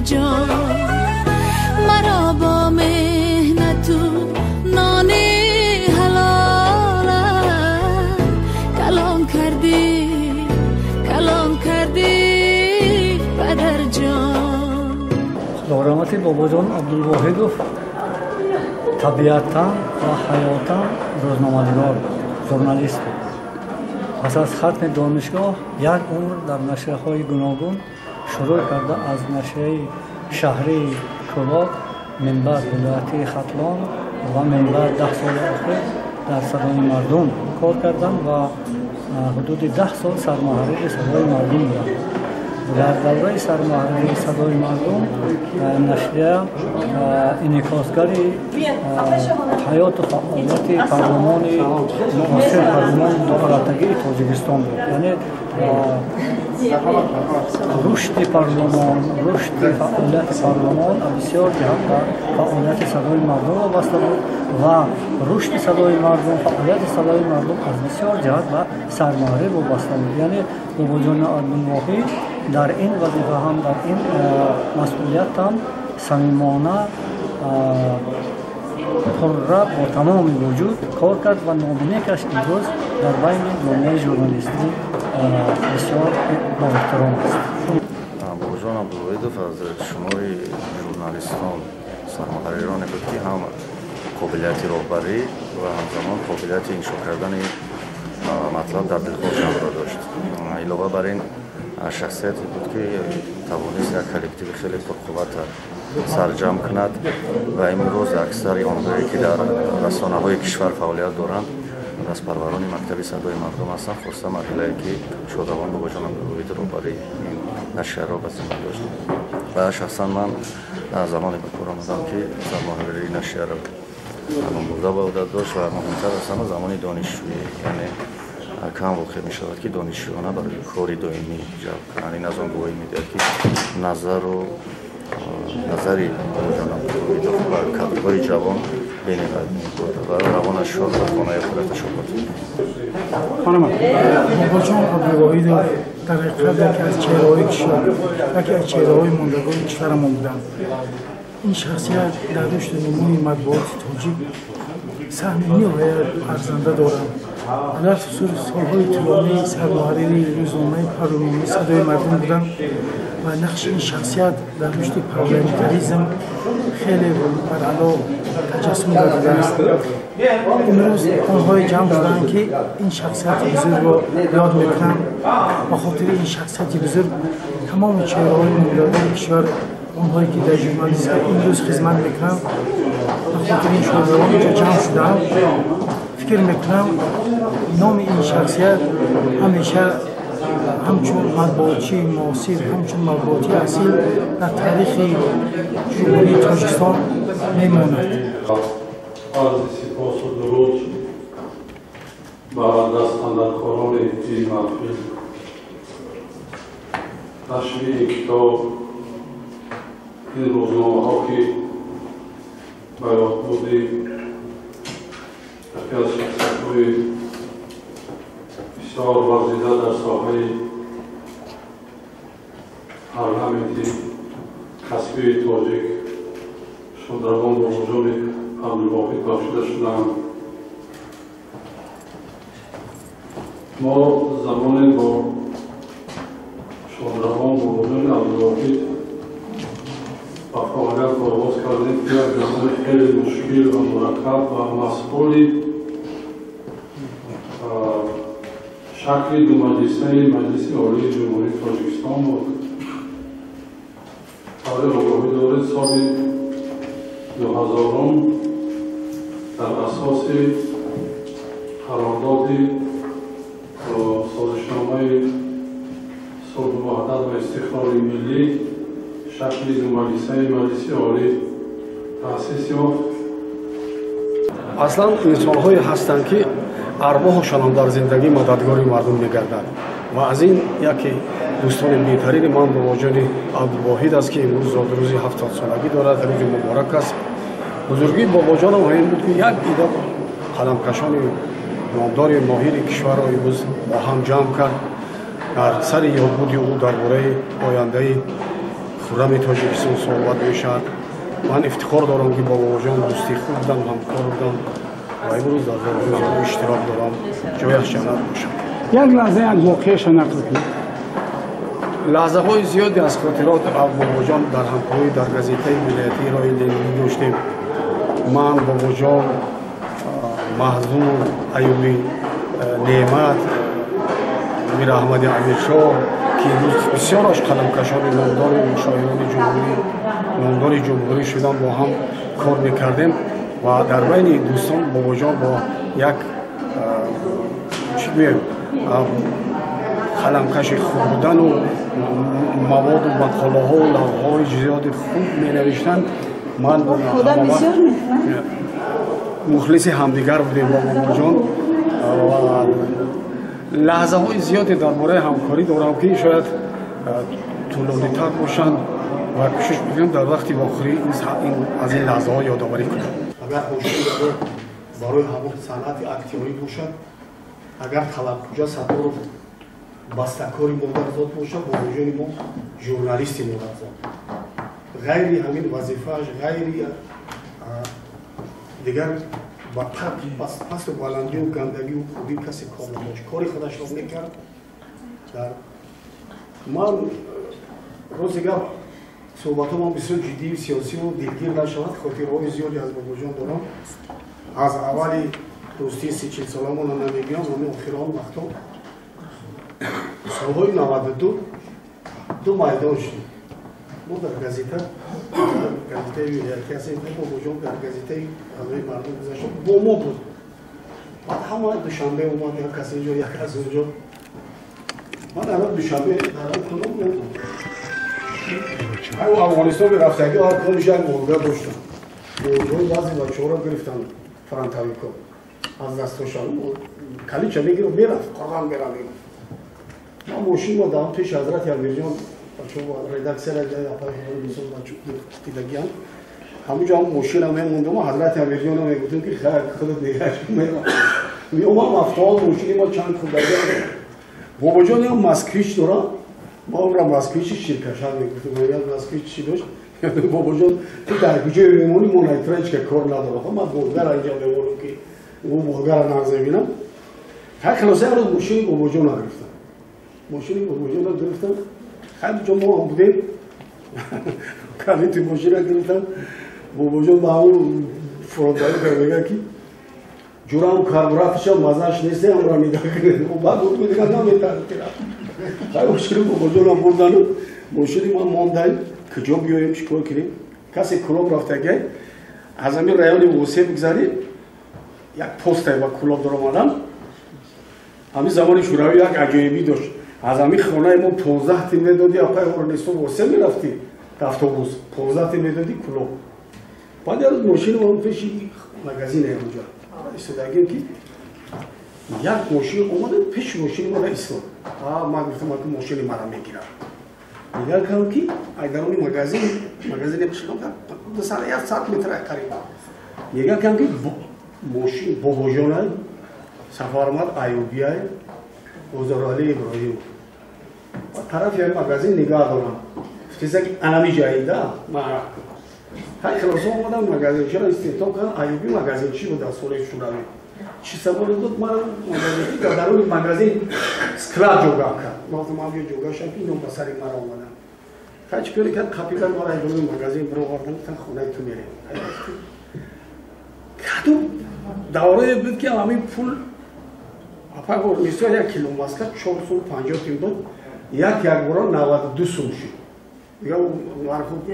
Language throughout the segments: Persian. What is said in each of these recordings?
جان مرا با مهنت و نان حلال کلام کردی پدر جان. خدا رحمتی بابا جان عبدالواحدов طبیعتاً و حیاتاً روزنامه‌نگار ژورنالیست بود. پس از ختم دانشگاه یک عمر در نشریه‌های گوناگون شروع کرده از نشریه شهری کلاب، منبر ولایتی ختلان و منبر 10 سال اخیر در صدای مردم کار کردند و حدود 10 سال سرمحرر صدای مردم بودند. در دوره سرمحرری صدای مردم نشریه انعکاسگری حیات و فعالیت پارلمان معاصر پارلمان دولتگی تاجیکستان بود. یعنی رشد پارلمان، رشد فعالیت پارلمان بسیار جهت به فعالیت صدای مردم وابسته بود و رشد صدای مردم، فعالیت صدای مردم از بسیار جهت به سرمحرر وابسته بود. یعنی بابا جان عبدالواحد در این وظیفه هم، در این مسئولیت هم صمیمانه پرره با تمام وجود کار کرد و نامینه‌اش امروز در بین جامعه ژورنالیستی بسیار با احترام است. بابا جان عبدالواحدов از شمار ژورنالیستان سرمحرران بود که هم قابلیت راهبری و همزمان قابلیت انشا کردن مطلب در دلخواه جمع را داشت. علاوه بر این شخصیتی بود که توانست یک کلکتیو خیلی پرقوت سرجم کند و امروز اکثر آنهایی که در رسانه‌های کشور فعالیت دارند از پروران مکتب صدای مردم هستند. خصوصا مرحله‌ای که شادروان بابا جان عبدالواحد راهبری این نشریه را به ذمه داشت و شخصا من زمانی به کار آمدم که سرمحرری نشریه را برده به عهده داشت و مهمتر از همه زمانی دانشجویی، یعنی کم واقع می شود که دانشجویانه برای کار دائمی جلب کنند. این از آن گواهی می‌دهد که نظری بر کادرهای جوان بین‌المللی می‌برد و روانش شاد و خانه خودش شد. خانم بابا جان عبدالواحد در حقیقت یکی از چهره‌های کشور، یکی از چهره‌های ماندگار کشورمان بودند. این شخصیت در رشد نموی مطبوعات تاجیک سهم نهایت ارزنده دارند. در خصوص سالهای طولانی سرمحرری روزنامه پارلمانی صدای مردم بودند و نقش این شخصیت در رشد پارلمانتاریسم خیلی برعلا تجسم داده است. امروز آنهای جمع شدند که این شخصیت بزرگ را یاد میکنند. به خاطر این شخصیت بزرگ تمام چهره‌های مولدان کشور، آنهایی که در ژورنالیسم امروز خدمت میکنند، به خاطر این شعبه‌ها اینجا جمع شدند. فکر میکنم نام این شخصیت همیشه همچون مطبوعاتی معاصر، همچون مطبوعاتی اصیل در تاریخ جمهوری تاجیکستان میماند. عرض سپاس و درود بر دستاندرکاران این محفل. نشر این کتاب، این روزنامه‌ها که به یاد بردی، یکی از شخصیت‌های بسیار ورزیده در ساحه پارلمانتی کسبی تاجیک شادروان بابا جان عبدالواحد بخشیده شدند. ما زمانی با شادروان بابا جان عبدالواحد با فعالیت آغاز کردیم که یک زمان خیلی مشکل و مرکب و مسئولی شکل دو مجلس عالی جمهوری تاجیکستان بود. برای آگاهی دارید سال 2000 در اساس قرارداد سازشنامه صلح و وحدت و استقرار ملی شکل دو مجلس عالی تأسیس یافت. اصلا انسان‌هایی هستند که ارواحشان هم در زندگی مددگاری مردم می‌گردند و از این یکی دوستان بهترین من بابا جان عبدالواحد است که امروز روزی 70 سالگی دارد. روز مبارک است. بزرگی بابا جان هم این بود که یک عده قلمکشان نامدار ماهر کشور را امروز با هم جمع کرد در سر یادبود او درباره آینده خرم تاجیکستان صحبت میشد. من افتخار دارم که با باباجان دوستی خوب بودم، همکار بودم و امروز در زندگی اشتراک دارم. جایش جنت باشم. یک لحظه از موقعش نقل کنید. لحظه های زیادی از خاطرات باباجان در همکاری در گزیته ولایتی رای لنگی داشتیم. من، باباجان، محزون، ایوبی نعمت، امیر احمد امیرشاه که امروز بسیارش قلمکشان نامدار جمهوری شدن با هم کار میکردیم و در بین دوستان باباجان با یک قلمکش خوب بودن و مواد و مقاله ها و لوحه های زیاد خوب می نوشتن. من مخلص همدیگر بودیم با باباجان و لحظه های زیادی درباره همکاری دارم که شاید طولانی تر باشند و کوشش میکنم در وقتی آخری از این لحظه ها یادآوری کنم. اگر حوشی برای همون صنعت اکتیوری باشد، اگر طلبکجا سطور بستکاری مدرزات باشد، باباجان ما ژورنالیستی مدرزات غیری همین وظیفه‌اش غیری دیگر با پس بلندی و گندگی و خوبی کسی کار نماشت، کاری خودش را میکرد. من روز دیگر صحبت ما بسیار جدی و سیاسی و دلگیر نشود. خاطرهای زیادی از باباجان دارم. از اولی دوستی 30-40 سالمون رو نمیگم، همین آخران وقتا سالهای 92 دو میدان شدیم. ما در گزیته ولایتی هستیم، باباجان در گزیته همه مردم گذاشت با ما بود. بعد همه دوشنبه اومد، یک کسی اینجا یک از اونجا. من الان دوشنبه دارم کنم بود. افغانستان به رفتگی هر کارش یک مرده داشتن. مرده بعضی بچه ها را گرفتن فرانتاویکا از دستاشان کلیچه میگیرم میرفت قرآن میرم. ما ماشین ما دارم پیش حضرت امیرجان بچه ها ریدکسر جای اپای بیسون بچه دیدگیان همونجا هم ماشین هم موندم و حضرت امیرجان هم میگفتم که خیر خودت نگهش میرم میام هم افتاد ماشین ما چند خود دارم. باباجان هم مسکریچ دارم، ما هم را مسکریچ شیرکشن میگفتم. یا مسکریچ چی داشت؟ باباجان تو در کجای میمونی ما نیترنج که کار نداره. من بولگر اینجا میمونم که او بولگر نازمینم. هر خلاصه رو ماشین باباجان گرفتم. ماشین باباجان رو گرفتم. خیلی جا ما هم بودیم. کلیت ماشین رو گرفتم. باباجان با اون فرانتایی که میگه که جورم کاربراتش هم مزهش نیست هم را نگاه کنید. و بعد بود میگه نمیتونم خیلی مشکل باباجان هم بردن. ماشین ما ماندیم کجا بیایم چیکار کنیم. کسی کلاب رفته گه از همین رایون وسیع بگذاریم یک پست با کلاب در آمدن. همین زمان شوروی یک عجایبی داشت. از همین خانه ما 15 تا میدادی اپای اورنیسو وسیع میرفتی اتوبوس 15 تا میدادی کلاب. بعد یه روز ماشین ما پیش مغازین اونجا ایستادیم که یک ماشین اومد پیش ماشین ما ایستاد. من گفتم که ماشین مرا میگیرم. نگاه کردم که اگر اون مغازین بشکم دو سال یک ساعت متر قریب. نگاه کردم که ماشین باباجان سفارمات ایوبی های وزرالی ابراهیم و طرف یک مغازین نگاه دارم. چیزی که انمی جایده ما های خلاصه اومدم مغازین چرا استثنا کردم ایوبی مغازین چی بود از سال شوروی چی سوال بود. من مغازین در درون مغازین اسکلاب جوگا کرد. ما بیا جوگا شد اینو به سر مرا اومدن. خیلی چیکاری کرد کاپیتان مرا درون مغازین برو آوردن تا خونه تو میریم. کدوم دوره بود که همین پول اپا اورنیسو 1 کیلو مسکت 450 تیم بود. یک بار 92 سوم شد. یا مرخوب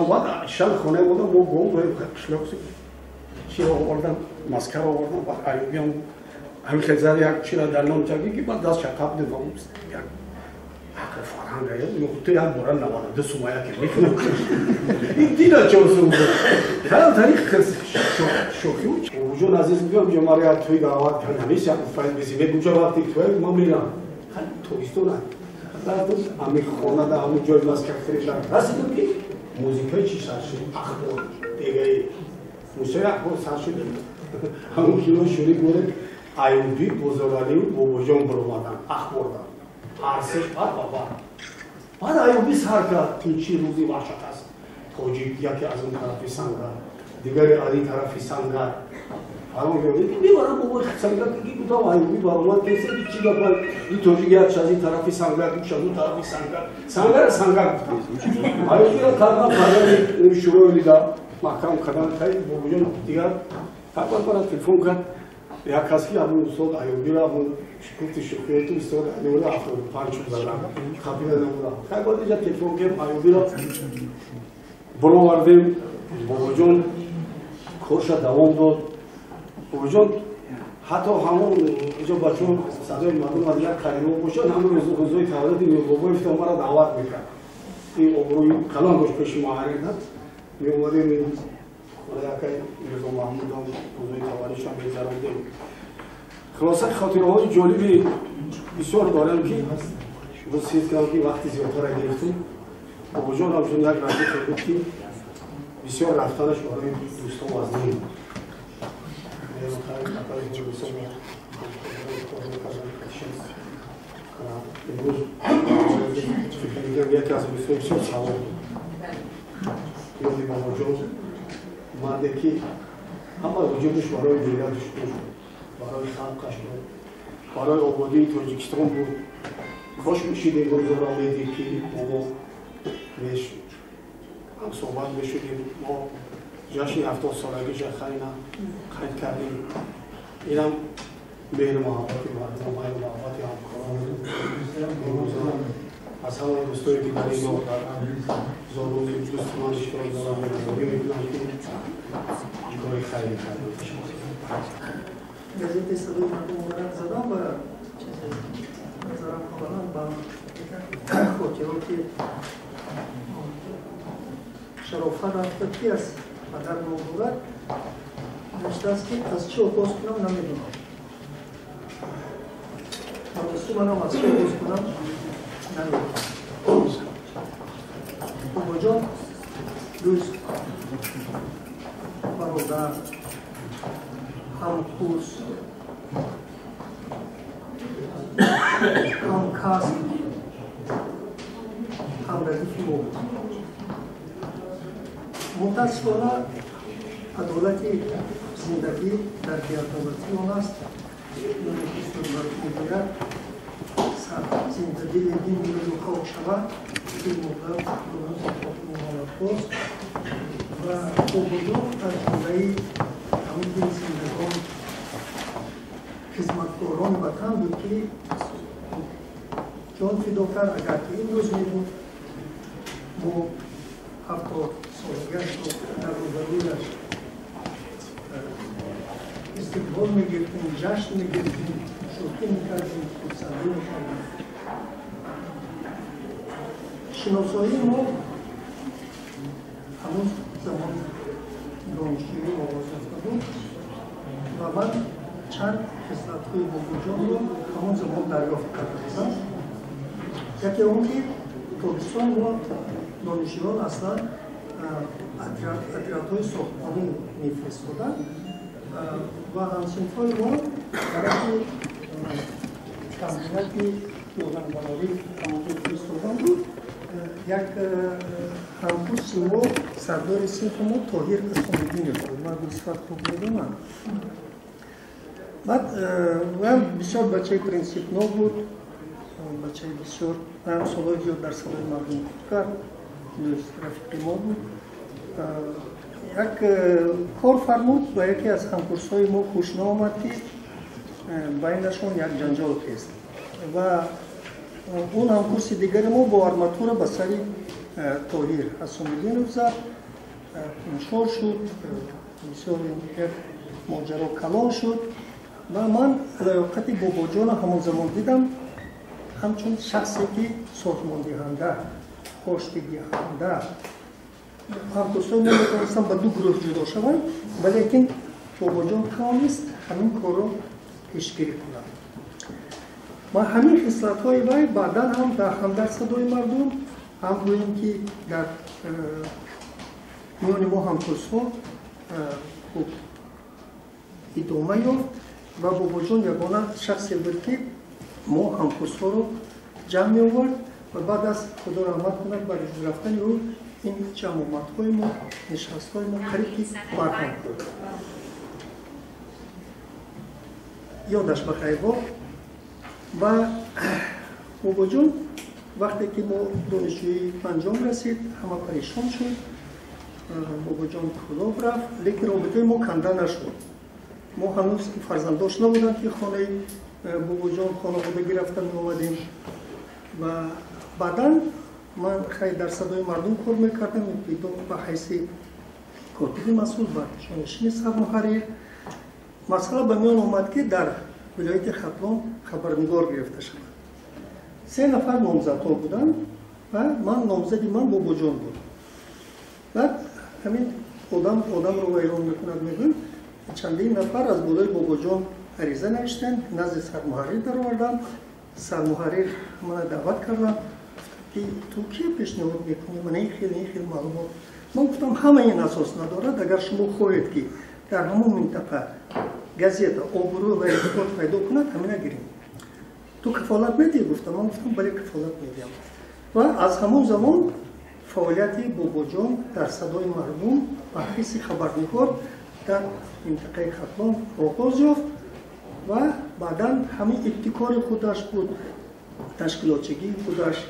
بعد شل خونه بودم ما گم روی قشلاقسی چی آوردم مسکر آوردم بعد ایوبی هم همین خیزر یک چی را در نام چگی که بعد دست شکاب دیدم یک عقل فرهنگ است تو یک بار 92 سوم یک میکنم این دینا 4 سوم بود. حالا تاریخ شوخی بود. وجود عزیز میگم جمهوریت توی دعوت همیشه فایل بزنه کجا وقتی توی ما میرم تویستون همین خانه در همون جای مسکر فریدن رسیدم که موزیکای چی سر شد اخبار دیگه موسیقی اخبار سر شد همون کیلو شوری گوره ایوبی بزرگالی و باباجان برآمدن اخبار دارم هر سش بعد بابا بعد ایوبی سر کرد این چی روزی وحشت است توجیه یکی از اون طرفی سنگر دیگری از این طرفی سنگر فرمان گرفت میبرم بابا سنگر که بودم ایوبی برام کسی چی گفت این توجیه از این طرفی سنگر دوش از اون طرفی سنگر گفت ایوبی را کردم فرمان شروع دیدم محکم کردن خیلی بابا دیگر فرمان برام تلفن کرد یک کسی همون استاد ایوبی را همون گفتی شکر تو استاد ایوبی را افراد پنج زدم خبیر نمورم خیلی بعد اینجا تلفن کردم ایوبی را برآوردیم بابا جان کارش دوام داد بابا جان حتی همون اینجا بچه‌ها صدای مردم از یک کلمه باشن همون روزهای تولد این بابا افتاد مرا دعوت میکرد این عمروی کلان باش پیش ما حریدن می اومدیم این خدایکای میرزا محمود هم روزهای تولدش هم می‌گذراندیم خلاصه خاطره‌های جالبی بسیار دارم که وصیت کردم که وقتی زیادتر گرفتیم بابا جان همچون یک رفیق بود که بسیار رفتارش برای دوستان از نیم امروز فکر میگم یکی از دوستان بسیار سوال یادی بابا جان مردی که همه وجودش برای ملتش بود برای خلقش بود برای آبادی تاجیکستان بود خوش میشید این روز را میدی که بابا هم صحبت میشدیم ما جشن 70 سالگیش خیلی قید کردیم اینم مهر محبتی مردم مهر محبتی همکاران از همه دوستای دیگری ما در زارون دوست من اشتراک دارم میکنم که کاری خیلی کردیم گزیده صدای مردم مبارک زدم و نظرم کاملا با خاطراتی شرافت رفتگی از مادر مبارک نوشته است که از چه آغاز کنم نمیدونم نوشته منم از چه آغاز کنم نمیدونم بابا جان دوست برادر همکورس همکاس همردیفی بود متاسفانه عدالت زندگی در بی‌عدالتی آن است می‌گوید زندگی لیدین می‌رد و خاک شود این مدت درست ممالات است و بابا در جمله همین زندگان خدمتگاران وطن بود که جان فدا کرد اگر که این روز می‌بود ما 70 سالگرد رو در روبرویش استقبال می‌گرفتیم، جشن می‌گرفتیم، شوخی می‌کردیم، خودسردی می‌کردیم. شناسایی ما همون زمان دانشجویی آغاز یافته بود و من چند خصلت‌های باباجان رو همون زمان دریافت کرده بودم. یکی اون که تابستان ما دانشجویان اصلا ادیات‌های ساختمانی می‌فرستادن و همصنف‌های ما برای تمرینات روزنامه‌نگاری همونطور فرستادن بود. یک همکورس ما سردار صنف ما طاهر حسام‌الدین بود. من بسیار خوب می‌دونم. بعد و بسیار بچه پرینسیپ‌نو بود. بچه بسیار هم سالهای زیاد در صدای مردم کرد. رفیق ما بود. یک کار فرمود و یکی از همکورس‌های ما خوش نآمد که بینشون یک جنجال خیست و اون همکورس دیگر ما با آرماتور به سر طاهر حسام‌الدین زد انشار شد بسیار یک ماجرا کلان شد و من لیاقت بابا جان همون زمان دیدم همچون شخصی که سازمان دهنده پشت دهنده همکورس‌های ما میتونستم به دو گروه جدا شوند ولیکن بابا جان توانست همین کار رو پیشگیری کنم و همین خصلت‌های وی بعدا هم در صدای مردم هم گوییم که در میان ما همکورس‌ها خوب ادامه یافت و بابا جان یگانه شخصی بود که ما همکورس‌ها رو جمع می‌آورد و بعد از خدا رحمت کند بعد از رفتن او این جمعیت‌های ما نشست‌های ما قریب برهم کرد. یادش بخیر با و بابا جان وقتی که ما دانشجویی پنجم رسید همه پریشان شد. بابا جان کلاب رفت لیکن رابطه ما کنده نشد. ما هنوز فرزنداش نبودن که خانه بابا جان خانواده گرفتن می اومدیم و بعدا من خیلی در صدای مردم کار میکردم به حیث کاتب مسئول و جانشین سرمحرر. مسئله به میان اومد که در ولایت ختلان خبرنگار گرفته شد. 3 نفر نامزدها بودن و نامزدی من بابا جان بود. بعد همین آدم رو ویران میکند میگن چندین نفر از بالای بابا جان عریضه نوشتن نزد سرمحرر در آوردم. سرمحرر من دعوت کردم که تو کی پیشنهاد میکنی؟ من این خیلی معلومات. من گفتم همه این اساس ندارد. اگر شما خواهید که در همون منطقه گازیت آبرو و اعتقاد پیدا کند همین نگیریم. تو کفالت میدی؟ گفتم. من گفتم بله کفالت میدیم. و از همون زمان فعالیت بابا جان در صدای مردم و حیث خبرنگار در منطقه ختلان آغاز یافت و بعدا همین ابتکار خودش بود، تشکیلاتچگی خودش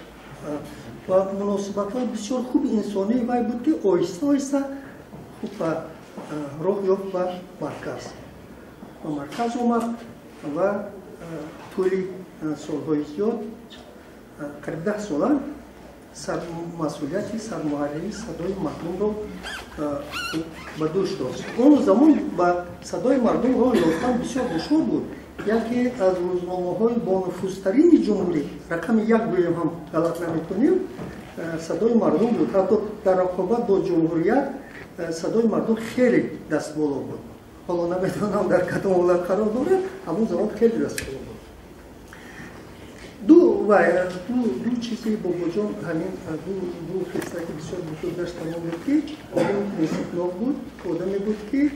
و مناسبت‌های بسیار خوب انسانی وی بود که آهسته آهسته خوب راه یافت به مرکز آمد و طولی سالهای زیاد قریب 10 ساله مسئولیت سرمحرری صدای مردم رو به دوش داشت. اون زمان به صدای مردم راه یافتن بسیار دشوار بود. یکی از روزنامه‌های با نفوذترین جمهوری رقم 1 بگویم هم غلط نمی‌کنیم صدای مردم بود. حتی در رقابت با جمهوریت صدای مردم خیلی دست بالا بود. حالا نمی‌دونم در کدام حالت قرار داره، همون زمان خیلی دست بالا بود. دو چیزی بابا جان همین دو قصه که بسیار بزرگ داشت تمام بود که آدم پرنسیپناک بود، آدمی بود که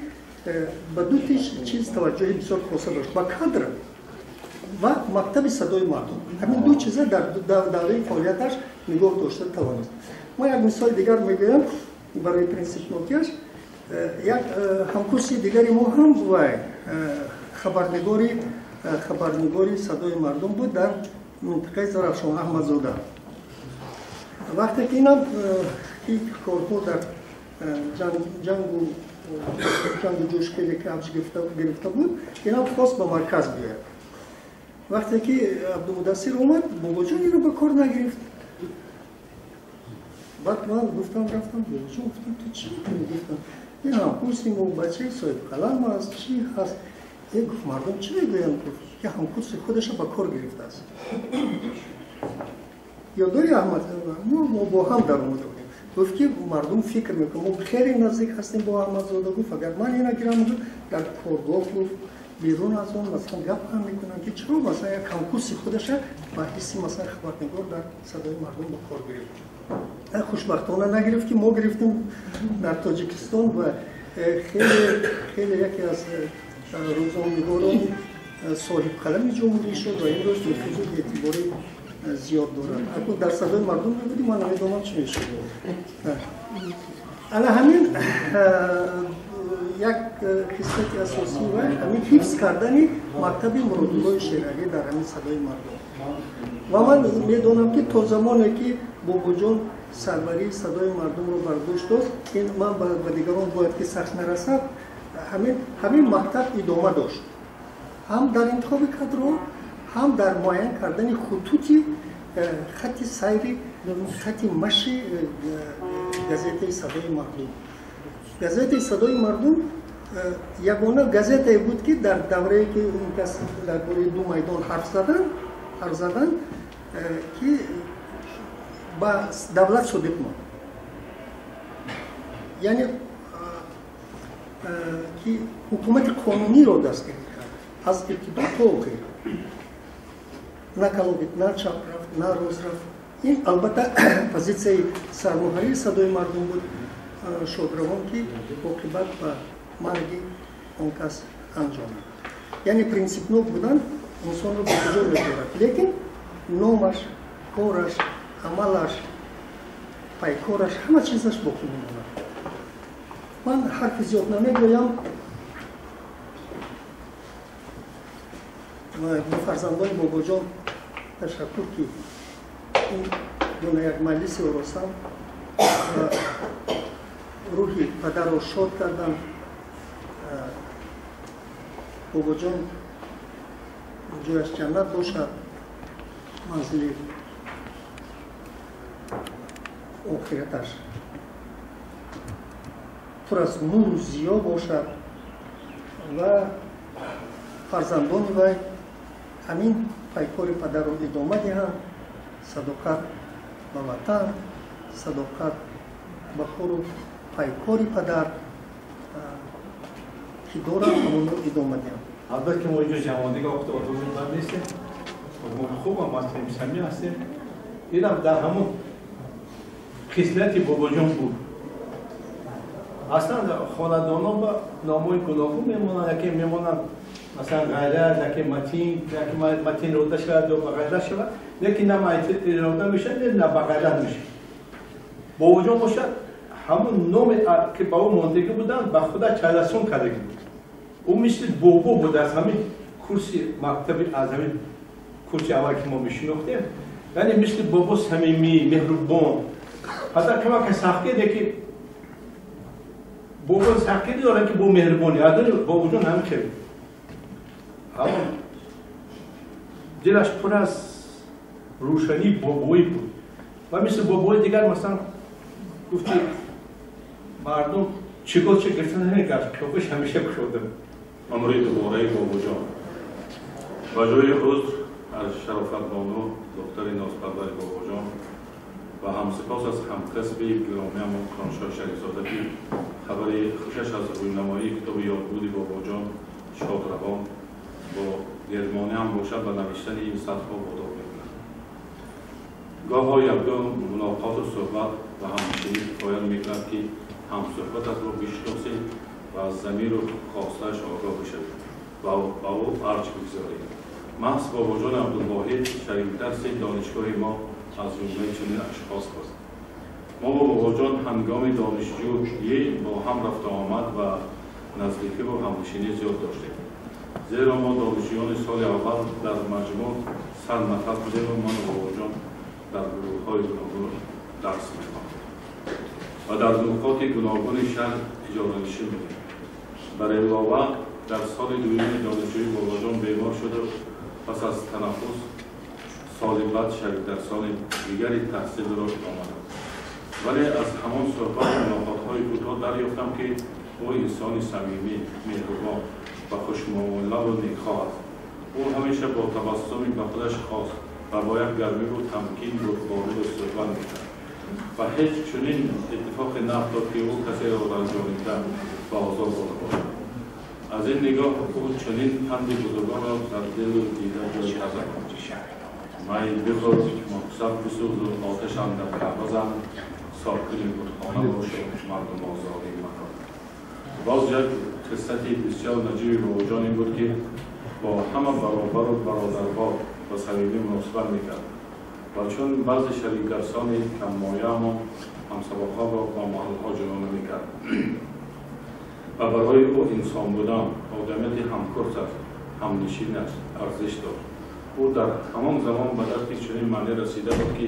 به دو چیز توجه بسیار خاصه داشت، با کادر و مکتب صدای مردم. همین دو چیزه در دوره فعالیتش نگاه داشته توانست. ما یک مثال دیگر میگویم برای پرنسیپناکیش. یک همکرسی دیگری ما هم خبرنگاری صدای مردم بود در منطقه زرافشان احمدزاده. وقتی که اینا کارها در جنگ جوشکلی که اوج گرفته بود اینا خواست به مرکز بیاد. وقتی که عبدالمدثر اومد بابا جان اینو به کار نگرفت. بعد من گفتم رفتم بابا جان گفتم تو چی میکنی؟ گفتم این همکرسی ما بچه صاحب قلم است چی هست؟ یک گفت مردم چی میگویند؟ که همکرسی خودش به کار گرفته است. یادداری احمد ما با هم در اومده بودیم. گفت که مردم فکر میکنم ما خیلی نزدیک هستیم با احمدزاده. گفت اگر من اینا گیرم در کارگاه گفت بیرون از اون مثلا گپ هم میکنن که چرا مثلا یک همکرسی خودش با حسی مثلا خبرنگار در صدای مردم به کار گرفت. خوشبختانه نگرفت که ما گرفتیم در تاجیکستان و خیلی یکی از روزنامه‌نگاران صاحب قلم جمهوری شد و این روز نفوذ اعتباری زیاد دارد. اگر در صدای مردم نبودیم من نمیدونم چی میشد. الان همین یک قسمت اساسی و همین حفظ کردن مکتب مرادالله شیرعلی در همین صدای مردم. و من میدونم که تا زمانی که بابا جان سربری صدای مردم رو برداشت داشت این من به دیگران باید که سخت نرسد همین مکتب ادامه داشت. هم در انتخاب کادرها هم در معین کردن خطوطی خط سیری خط مشی گازیت صدای مردم. گازیت صدای مردم یگانه گازیتی بود که در دوره که این کس درباره دو میدان حرف زدن که با دولت ثابت ماند. یعنی که حکومت قانونی رو دست گرفت از ابتدا تا آخر. نه کلابیت، نه چپ رفت، نه راست رفت. این البته پوزیسیون سرمحرری صدای مردم بود شادروان که عاقبت به مرگ اون کس انجام. یعنی پرنسیپناک بودن انسان رو به کجا میبرد. لیکن نامش، کارش، عملش پیکارش همه چیزش باقی میمونه. من حرف زیاد نمیگویم. به فرزندان بابا جان تشکر که این دونه یک مجلس ارسان و روحی پدر رو شاد کردن. بابا جان جایش جنت باشد، منزل آخرتش پر از نور و ضیا باشد و فرزندان وی همین پیکار پدر رو ادامه دهند. صداقت به وطن، صداقت به کار و پیکار پدر که دارند همون رو ادامه دهند. البته که ما اینجا جوانده که وقت آتومون نیستیم، خوب هم هستیم، سمی هستیم. این هم در همون خصلت بابا جان بود. اصلا خاندانا با ناموی گوناگون میمونن، یکی میمونن مثلا غیرت، یکی متین روده شد و بغیرت شد، یکی نه متین روده میشه نه بغیرت میشه. بابا جان باشد همون نام که با او ماندگی بودن به خدا چالسون کرده بود. او مثل بابا بود از همین کرسی مکتب از همین کرسی اول که ما میشناختیم، یعنی مثل بابا صمیمی مهربان. حتی کما که سختی ده که بابا سختی داره که با مهربانی ادای بابا جان همین خیلی اما دلش پر از روشنی بابایی بود و مثل بابای دیگر مثلا گفتی مردم چیکار چه گفتن نمیکرد کفش همیشه کشوده. امری دوباره بابا جان با جای عذر از شرافت بانو دختر نازپرور بابا جان و همسپاس از همکسب گرامی ما خانشاه شریف‌زاده که خبر خوشش از روینمایی کتاب یادبود بابا جان شادروان با گردمانی هم باشد و نوشتن این سطرها وادار می‌کند. گاه‌ها یکدام ملاقات و صحبت و همنشینی پایان می‌کند که همصحبتت را بشناسید و از ضمیر و خواسته‌اش آگاه بشوید و با او ارج بگذارید. محض بابا جان عبدالواحد شریف‌درس دانشگاه ما از جمله چنین اشخاص است. ما با بابا جان هنگام دانشجویی با هم رفت آمد و نزدیکی و همنشینی زیاد داشتیم. زیرا ما دانشجویان سال اول در مجموع 100 نفر بودیم و من و بابا جان در گروه‌های گوناگون درس می‌خواندیم و در نقاط گوناگون شهر اجازه‌نشین بودیم. برای علاوه در سال دوم دانشجویی بابا جان بیمار شد و پس از تنفس سال بعد شریک در سال دیگری تحصیل را آمد. ولی از همان صحبت و ملاقات‌های کوتاه دریافتم که او انسانی صمیمی، مهربان و خوش‌معامله و نیکخواه است. او همیشه با تبسمی به خودش خاص و با یک گرمی و تمکین وارد صحبت می‌کرد و هیچ چنین اتفاق نیفتاد که او کسی را رنجانیده و آزار داده باشد. از این نگاه او چنین پند بزرگان را در دل و دیده جای کرده بود. می بخور، مقصد بسوز و آتش اندر کعبه زن، ساکن بتخانه باشد مردم آزادی مکن. باز یک قصت بسیار نجیب بابا جان این بود که با همه برابر و برادرها و صمیمی مناسبت میکرد و چون بعضی شریک درسان کم مایه اما همسبقها را با محلها جلوه میکرد و برای او انسان بودن آدمیت همکرس است، همنشین است، ارزش داشت. او در همان زمان به درک چنین معنی رسیده بود که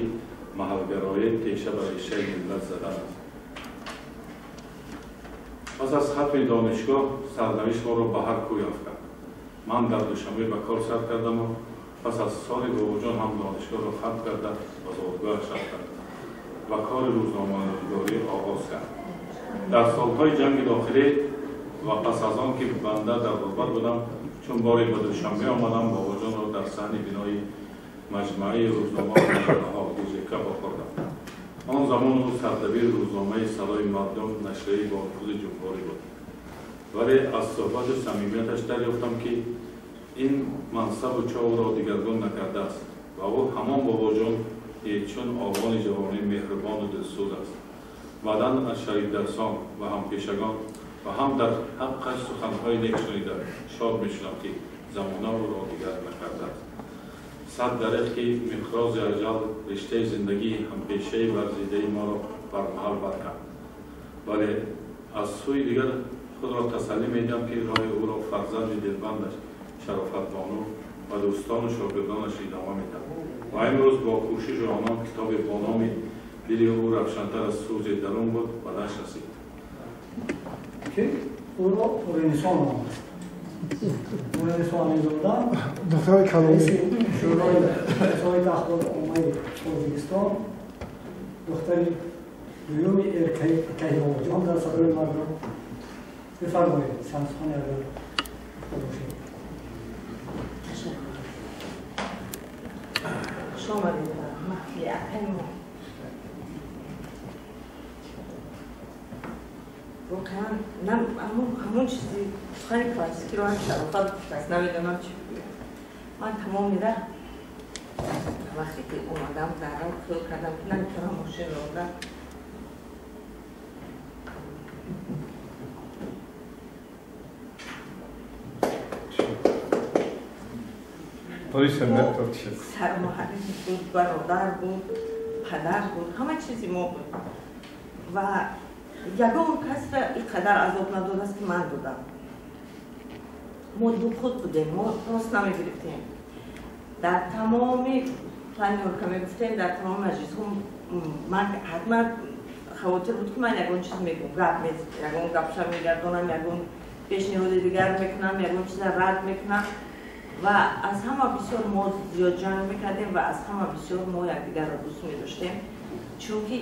محلگرایی تیشه برای شی ملت زدن است. پس از ختم دانشگاه سرنوشت ما را به هر کوی یافتم. من در دوشنبه به کار سر کردم و پس از سال بابا جان هم دانشگاه را ختم کرده و زادگاهش رفتم و کار روزنامه‌نگاری آغاز کرد. در سالهای جنگ داخلی و پس از آن که بنده در غربت بودم چون باری به دوشنبه آمدم بابا جان را در صحن بینای مجموعه روزنامه‌ها دیجیکا واخوردم. آن زمان او سردبیر روزنامه صدای مردم نشریه‌ای با نفوذ جمهوری بود. ولی از صحبت و صمیمیتش دریافتم که این منصب و چاو را دیگرگون نکرده است و او همان بابا جان چون آوان جوانی مهربان و دلسوز است. بعداً از شریک درسان و هم پیشگان و هم در حقش سخنهای نیک شنیده شاد میشدم که زمانه او را دیگر نکرده است. صد دریغ که مخراج اجل رشته زندگی همپیشه ورزیده ما را برمحل برکرد. ولی از سوی دیگر خود را تسلی میدم که راه او را فرزند دلبندش شرافت بانو و دوستان و شاگردانش ادامه میدم و امروز با کوشش آنان کتاب با نام دل او روشنتر از سوز درون بود و نشر رسید که او را اورنیسان آمد. اورنیسان زندان دکتر کلامی شورای وزارت اخبار عمومی ازبکستان دختر دوم کیهان در صدای مردم بفرمایید شمسخان اگر باشید. شما دیدم محلی اقل واقعا همون چیزی خیلی کلاسیکی رو هم شرافت بس نمیدونم چی بگویم. من تمام میره وقتی که اومدم درم خیال کردم که نمیتونم ماشین رو بردم. سرمحلی بود، برادر بود، پدر بود، همه چیزی ما بود و یگان کس را اینقدر عذاب نداد است که من دادم. ما دو خود بودیم، ما راست نمیگرفتیم. در تمام پنیور که میگفتیم در تمام مجلس من حتما خواطر بود که من یگان چیز میگم، یگان گپشپ میگردونم، یگان پیشنهاد دیگر میکنم، یگان چیز رد میکنم و از همه بسیار ما زیاد جنگ میکردیم و از همه بسیار ما یکدیگر را دوست میداشتیم چون که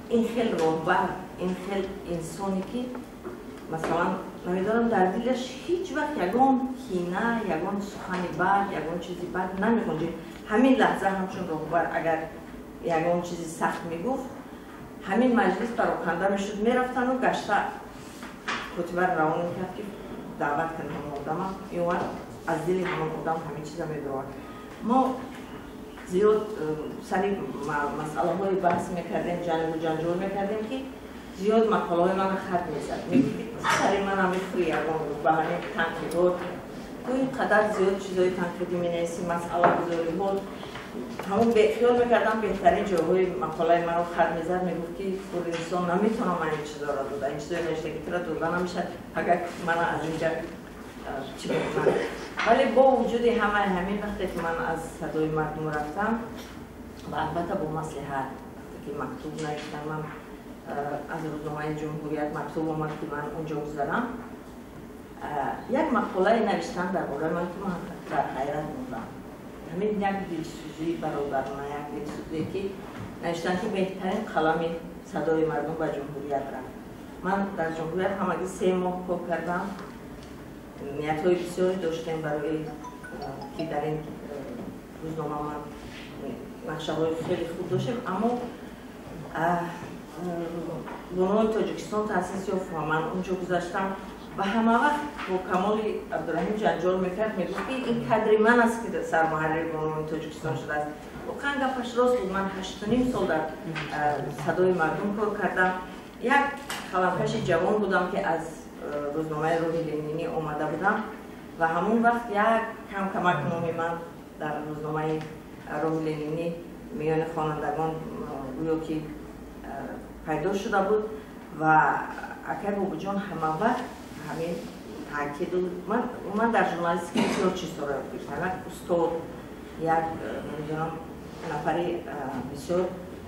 این خیلی رهبر، این خیلی انسانی که مثلا نمیدارم در دلش هیچ وقت یگان کینه، یگان سخنی بد، یگان چیزی بد نمیخونده. همین لحظه همچون رهبر اگر یگان چیزی سخت میگفت همین مجلس پراکنده میشد میرفتن و گشته کتبه روان میکرد که دعوت کنه همون آدم یوان از دل همون آدم همین چیزا میبرد. ما زیاد سری مسئله های بحث میکردیم، جنگ و جنجال میکردیم که زیاد مقاله های من خط میزد میگید سری من هم میخوری یکان به همین تنقیدات تو اینقدر زیاد چیزای تنقیدی مینویسی مسئله بزرگی بود همون خیال میکردم بهترین جاهای مقاله من رو خط میزد میگفت که پروینسان نمیتونم من این چیزا را داده این چیزای نشته که را داده نمیشه اگر من از اینجا چی بکنم. ولی با وجود همین وقتی که من از صدای مردم رفتم و البته با مصلحت که مکتوب نوشتم من از روزنامه جمهوریت مکتوب اومد که من اونجا گذارم یک مقاله نوشتم درباره من که من در حیرت موندم. همین یک دلسوزی برادرانه یک دلسوزی که نوشتن که بهترین قلم صدای مردم به جمهوریت رفت. من در جمهوریت همگی 3 ماه کار کردم. نیت‌های بسیاری داشتیم برای که در این روزنامه من نقشه‌های خیلی خوب داشتیم اما بانوی تاجیکستان تأسیس یافت و من اونجا گذاشتم و همه وقت با کمال عبدالرحیم جنجال میکرد میگفت که این کادر من است که سرمحرر بانوی تاجیکستان شده است. واقعا گپش راست بود. من 8.5 سال در صدای مردم کار کردم. یک قلمکش جوان بودم که از روزنامه روح لنینی اومده بودم و همون وقت یک کمک نامی من در روزنامه روح لنینی میان خوانندگان گویا که پیدا شده بود و اکر بابا جان همه وقت همین تاکید من در ژورنالیستیک بسیار چیزا را یاد گرفتم. یک استاد یک نمیدونم نفری بسیار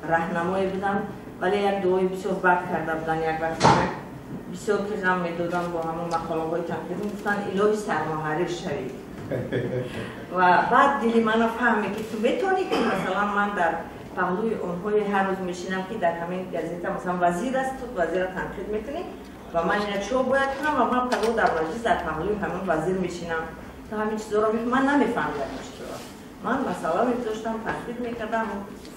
راهنمایی بودن ولی یک دعای بسیار بد کرده بودن. یک وقت بسیار پیغام میدادن با همون مقاله های تنقیدی گفتن الهی سرمحرر شوی و بعد دلی منو فهمه که تو بتونی که مثلا من در پهلوی اونهای هر روز میشینم که در همین گازیته مثلا وزیر است تو وزیر تنقید میکنی و من این چو باید کنم و من پهلو در مجلس در پهلوی همون وزیر میشینم تا همین چیزا رو من نمیفهمیدم چطور. من مثلا میذاشتم تنقید میکردم و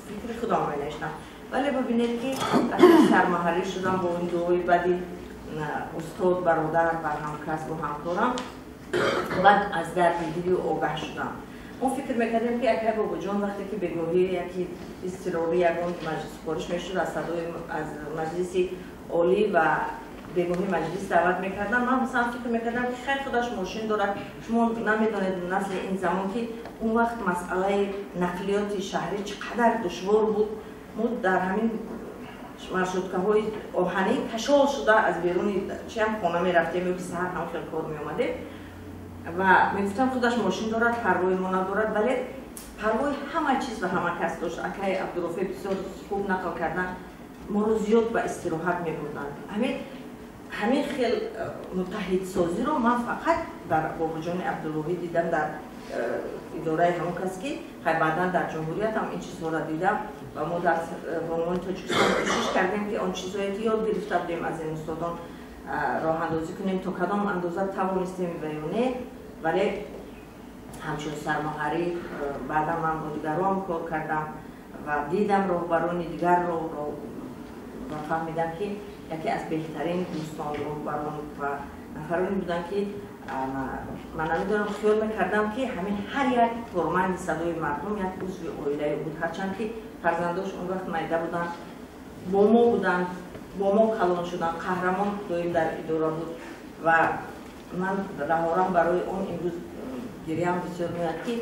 فکر خودم مینوشتم ولی ببینید که سرمحرر شدم با اون دوی بعدی استاد برادر و همکس و همکارم بعد از دردگیری و آگاه شدم. اون فکر میکردیم که اگر بابا جان وقتی که بگوهی یکی اضطراری یکون مجلس سپارش میشد از مجلس عالی و بگوهی مجلس دعوت میکردن. من مثلا فکر میکردم که خیلی خودش ماشین دارد، شما نمیدانید نسل این زمان که اون وقت مسئله نقلیات شهری چقدر دشوار بود. ما در همین مرشدکه های آهنی کشال شده از بیرون چی هم خانه میرفتیم و سهر هم خیلی کار میامده و میگفتم خودش ماشین دارد، پروای ما ندارد، ولی پروای همه چیز و همه کس داشت. اکای عبدالرفیع بسیار خوب نقل کردن، ما رو زیاد به استراحت میبردن. همین خیلی متحد سازی رو من فقط در بابا جان عبدالوهی دیدم، در اداره همون کس که بعدا در جمهوریت هم این چیزها را دیدم و ما در عنوان تاجیکستان کوشش کردیم که آن چیزهایی که یاد گرفته بودیم از این استادان راه اندازی کنیم تا کدام اندازه توانستیم و نه. ولی همچون سرماهری بعدا من با دیگران کار کردم و دیدم راهبران دیگر رو و فهمیدم که یکی از بهترین دوستان راهبران و نفرانی بودن که من نمیدونم خیال میکردم که همین هر یک کارمند صدای مردم یک عضو عائله بود، هرچند که فرزنداش اون وقت میده بودن، با ما بودن، با ما کلان شدن، قهرمان دویم در اداره بود و من رهارم برای اون امروز گریم بسیار میاد که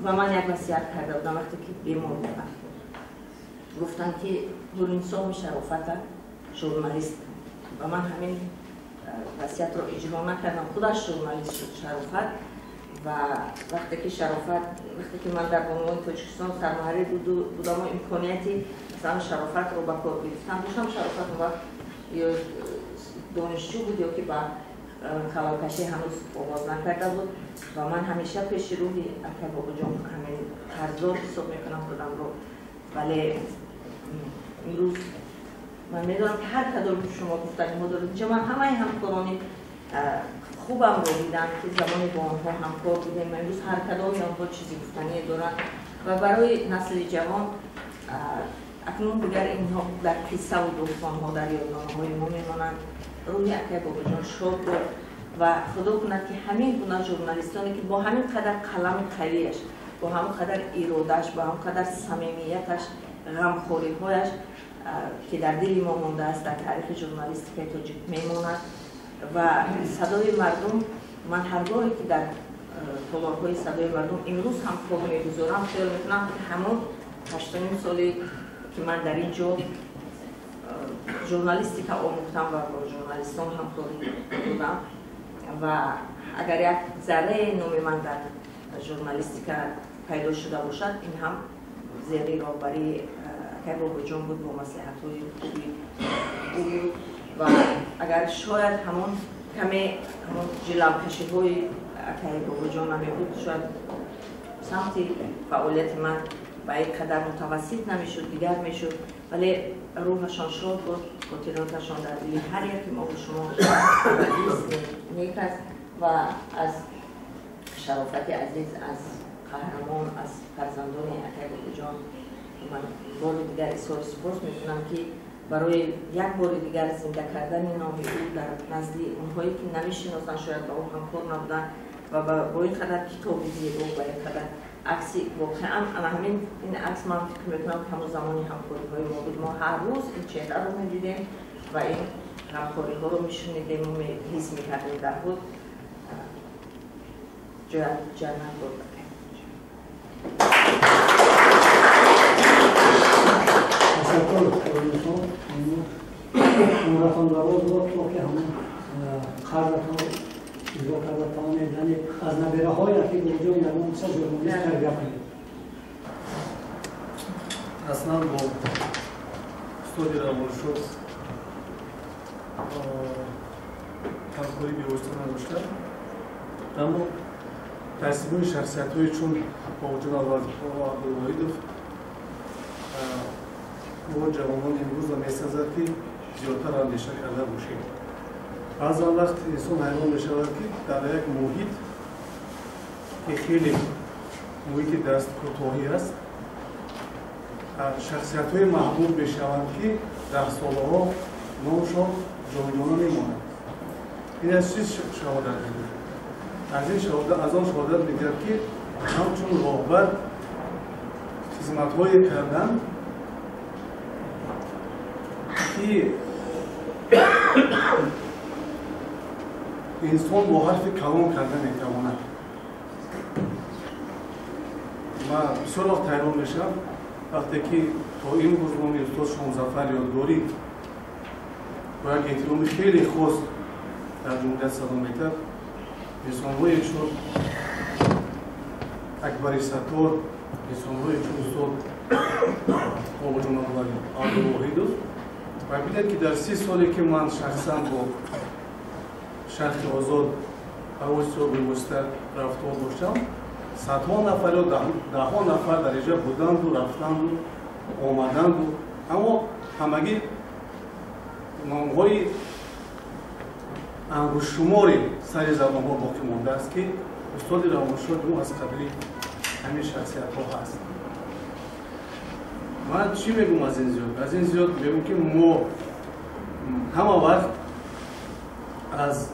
و من یک وصیت کرده بودم وقتی که بیمار بودم. گفتن که برونسام شرافت ژورنالیست و من همین وصیت رو اجرا نکردم. خودش ژورنالیست شد شرافت و وقتی که من در بانوان تاجیکستان سرماهری بودم و امکانیتی مثلا شرافت رو با کار گرفتم داشتم. شرافت اون وقت یا دانشجو بود یا که با خلاکشی هنوز آغاز نکرده بود و من همیشه پیش روی اکای بابا جان همین طرزدار حساب میکنم خودم رو. ولی امروز من میدونم که هر کدام شما گفتن ما دارید اینجا، من همه همکارانی خوبم رو دیدم که زمانی با آنها همکار بودیم. امروز هر کدامی آنها چیزی گفتنی دارن و برای نسل جوان اکنون دیگر اینها در قصه و داستان‌ها در یادنامه‌های ما میمانند. روی اکای بابا جان شاد بود و خدا کند که همین گونه ژورنالیستانی که با همین قدر قلم قویش، با همین قدر اراده‌اش، با همین قدر صمیمیتش، غمخوری‌هایش که در دل ما مانده است در تاریخ ژورنالیستیک تاجیک میماند و صدای مردم. من هرگاهی که در تالارهای صدای مردم امروز هم کار می‌گذارم خیال می‌کنم که همون 8 سالی که من در اینجا ژورنالیستیک آموختم و با ژورنالیستان هم کار بودم و اگر یک ذره نام من در ژورنالیستیک پیدا شده باشد این هم زیر راهبری اکای بابا جان بود با مصلحت‌های خوبی بود و اگر شاید همون کمی همون جلوکشی‌های اکای بابا جان نمی بود شاید سمت فعالیت من با این قدر متوسط نمیشد، دیگر میشد. ولی روحشان شاد بود، خاطراتشان در دل هر یکی ما و شما نیک است و از شرافت عزیز، از قهرمان، از فرزندان اکای بابا جان من بار دیگر اظهار سپاس میکنم که برای یک بار دیگر زنده کردن نام او در نزد اونهایی که نمیشناسن، شاید با او همکار نبودن و با این قدر کتابی زیبا و با این قدر عکسی واقعا همین این عکس من فکر میکنم که همون زمانی همکاری های ما بود. ما هر روز این چهره رو میدیدیم و این همکاری ها رو میشنیدیم و حس میکردیم در خود جنت بود. عمرتان دراز باد تا که همون قدرتان ایجا کردتان یعنی از نبیره های که اینجا این همون سه ژورنالیست تربیه کنید. اصلا با استادی روانشناس همکاری بی‌واسطه نداشتم، اما تصمیم شخصیت‌های چون با جناب عبدالواحدوف ما جوانان امروز می‌سازد که زیادتر اندیشه کرده باشیم. بعض وقت انسان حیران می‌شود که در یک محیط که خیلی محیط دست کوتاهی است شخصیت‌های محبوب می‌شوند که در سال‌ها نامشان جاودانه می‌ماند. این از چیز شهادت می‌دهد؟ از آن شهادت می‌دهد که همچون راهبر خدمت‌هایی کردند که انسان با حرف کلام کرده میتواند. من بسیار وقت حیران میشم وقتی که تا این روز نامی استاد شامظفر یادگاری با یک احترامی خیلی خاص در جمهوریت سلامت انسان‌هایی چون اکبر ستار، انسان‌هایی چون استاد آقا جناب عبدالواحد است و بیدید که در 30 سالی که من شخصا با شرق آزاد حواس رو به واسطه رفتار داشتم، صدها نفر یا دهها نفر در اینجا بودند و رفتند و آمدند اما همگی نام‌های انگشت شماری سر زبان‌ها باقی مانده است که استاد روانشناس او از قبیل همین شخصیت‌ها هست. من چی میگم از این زیاد؟ از این زیاد میگم که ما همه وقت از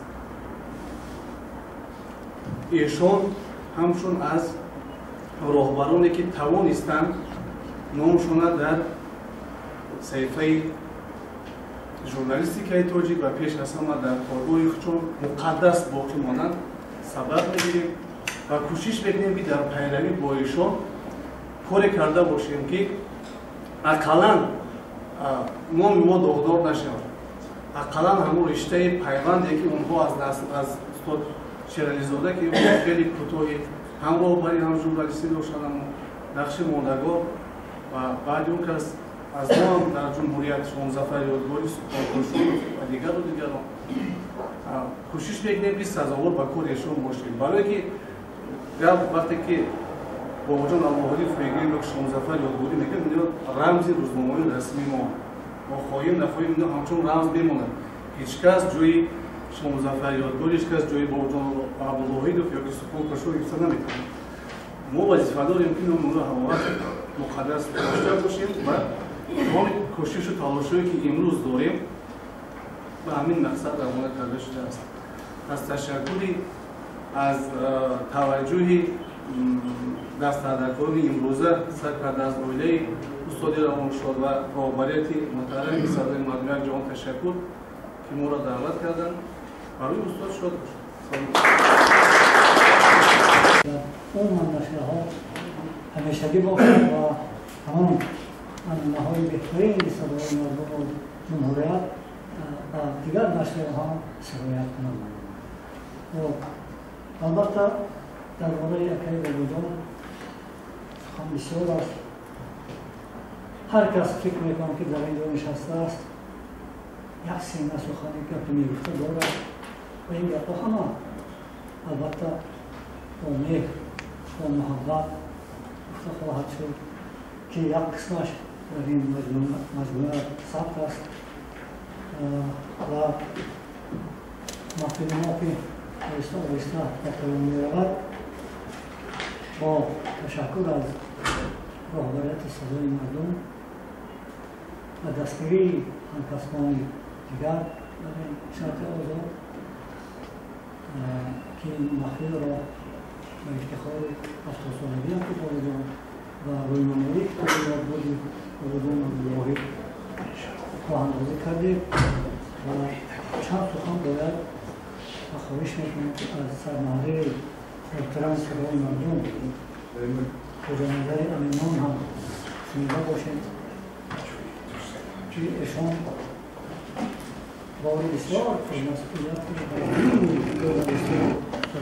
ایشان همچون از راهبرانی که توانستند نامشون در صحیفه ژورنالیستیکای تاجیک و پیش از همه در کارگاه چون مقدس باقی مانند سبب میگیریم و کوشش میکنیم که در پیروی با ایشان کاری کرده باشیم که اقلا نام ما داغدار نشود، اقلا همون رشته پیوندی که اونها از استاد شیرالی زاده که خیلی کوتاهی هم راهبری هم ژورنالیستی داشتن اما نقش ماندگار و بعد اون که از ما هم در جمهوریت شامظفر یادگاری سپاسگزار و دیگران کوشش میکنیم که سزاوار به کار ایشان باشیم. برای که وقتی که با جان عبدالواحد میگیم که شامظفر یادگاری میگیم رمز روزنامه‌های رسمی ما خواهیم نخواهیم اینا همچون رمز بماند. هیچ کس جوی شامظفر یادگاری، هیچ کس جوی با جان عبدالواحد یا که سپاه کشور حفظ نمیکنه. ما وظیفه داریم که اون رو حمایت مقدس داشته باشیم و تمام کوشش و تلاشی که امروز داریم به همین مقصد روانه کرده شده است. از تشکری از توجهی دستاردرکاران امروزه سرکرده از عائله استاد روانشناس و راهبریت محترم صدر مردم جهان تشکر که ما را دعوت کردند. برای استاد شاد باشید. اون نشریه‌ها همیشگی باشد و تمام نهایی بهترین صدای مردم و جمهوریت و دیگر نشریه‌ها سرایت کنند. البته درباره اکای باباجان سخن بسیار است. هر کس فکر میکنه که در اینجا نشسته است یک سینه سخنی که میگفته دارد و این گپها همه البته با مهر با محبت گفته خواهد شد که یک قسمش در این مجموعه ثبت است و مفهوم ما که آهسته به پایان میرود با تشکر از راهبریت صدای مردم و دستگیری همکسان دیگر در این شرط آزاد که این مخلوق را به افتخار 70 سالگی هم که باباجان و رویمانه‌ای که یادبود باباجان عبدالواحد راه‌اندازی کردیم و چند سخن باید و خواهش میکنم که از سرمایه محترم صدای مردم کجانظر امیمان هم شنیده باشیم که ایشان بار بسیار مسئولیت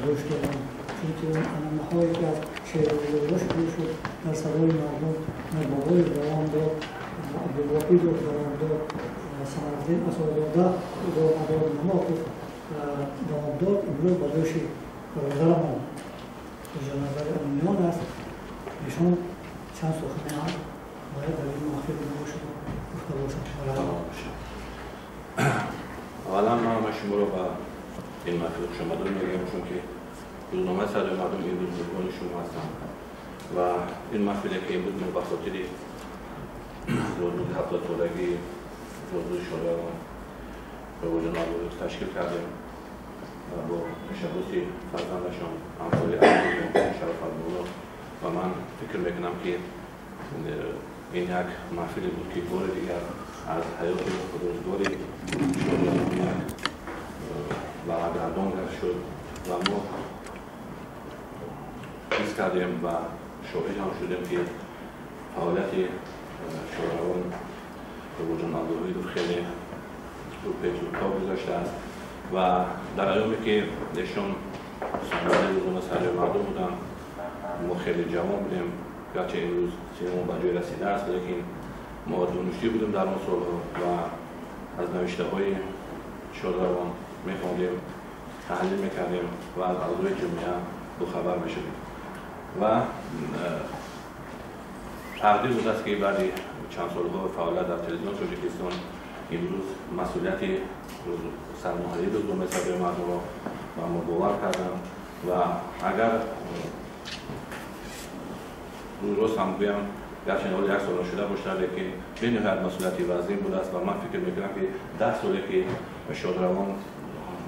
داشت دارند چون که انمهایی که از شعر بزرگا شروع شد در صدای مردم بابای دوام داد عبدالواحد دوام داد صمدالدین اسدزاده مدار نما دوام داد امروز با دوش برادر ما کجانظر امیمان است. ایشان چند سخنه هم باید در این مخفی باشد گفته باشد. اولا من شما رو به این مطلب شما دارم میگم چون که روزنامه صدای مردم این روز میزبان شما هستم و این محفلی که امروز ما به خاطر روز 70 سالگی روز شورای به وجود آورد تشکیل کردیم و با تشبث فرزندشان همکاری عزیز شرف المولا و من فکر میکنم که این یک محفلی بود که بار دیگر از حیات روزگاری شادیان یک برگردان شد و ما حس کردیم و شاهد هم شدیم که فعالیت شادروان بابا جان عبدالوحید خیلی رو پیچ و تاب گذاشته است و در ایامی که ایشون صندلی روزنامه سرای مردم بودن ما خیلی جوان بودیم گرچه امروز سینما به جای رسیده است لیکن ما دانشجوی بودیم در اون سالها و از نوشته های شادروان میخوندیم تحلیل میکردیم و از اوضاع جامعه باخبر میشدیم و تقدیر بود است که بعد چند سالها فعالیت در تلویزیون تاجیکستان امروز مسئولیت سرمایه‌ای روزنامه سرای مردم را و ما باور کردم و اگر روز هم بگویم گرچه حال یک سال شده باشد لیکن بنهایت مسئولیت وزین بوده است و من فکر میکنم که 10 سالی که شادروان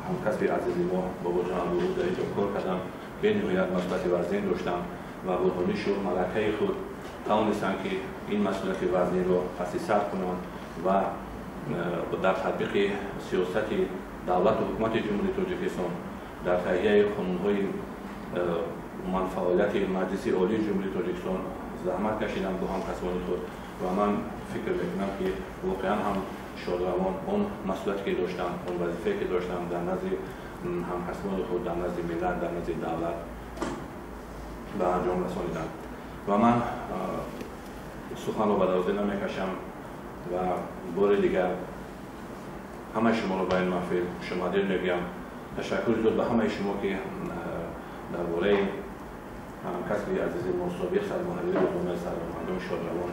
همکسب عزیزی ما بابا جان عبدالوحید در اینجا کار کردم بنهایت مسئولیت وزین داشتم و برهانیش و ملکه خود توانستند که این مسئولیت وزین را پس سر کنند و در تطبیق سیاست دولت و حکومت جمهوری تاجیکستان در تهیه قانون‌های فعالیت مجلس عالی جمهوری تاجیکستان زحمت کشیدم با همکسان خود و من فکر میکنم که واقعا هم شادروان اون مسئولیتی که داشتم اون وظیفه‌ای که داشتم در نزد همکسان خود در نزد ملت در نزد دولت به انجام رسانیدم و من سخن را به دروازه نمیکشم و بار دیگر همه شما را به این محفل شمادر میگم تشکر زود به همه شما که درباره همکسب عزیز مصابی سرمایه‌ای روزنامه سرای مردم شادروان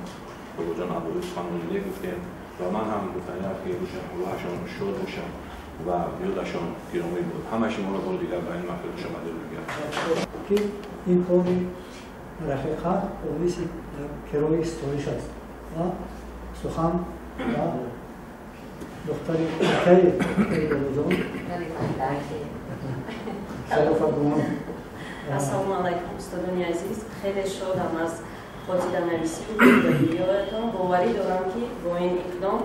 بابا جان عبدالوحید سخنرانی گفتیم و من هم گفتم که روحشان شاد باشم و یادشان گرامی بود. همه شما را بار دیگر به این محفل شمادر میگم که این کاری رفیقت پلیس کرای ستایش است و سخن و دختر خیلی بزرگ السلام علیکم استادانی عزیز خیلی شادم از خاطر نویسی و ویدیوهاتون باوری دارم که با این اقدام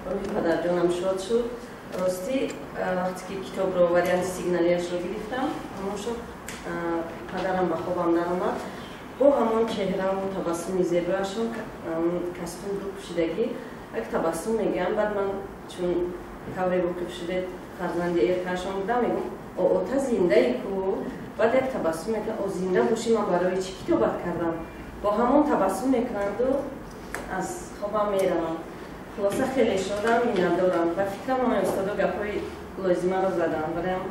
روحی پدر جانم شاد شد راستی وقتی که کتاب رو وریانت سیگنالیش رو گرفتم همون شد پدرم به خوابم درآمد با همون چهره و تبسم زیبایشون کاستوم رو پوشیدگی یک تبسم میگم بعد من چون کاری رو پوشیده فرزند ایرکاشون بودم میگم او تا زنده ای کو بعد یک تبسم میکنم او زنده باشی من برای چی کتابت کردم با همون تبسم میکرد و از خوابم میرم خلاصه خیلی شادم اینم دارم و فکرم همه استادا گپای لازمه رو زدم برایم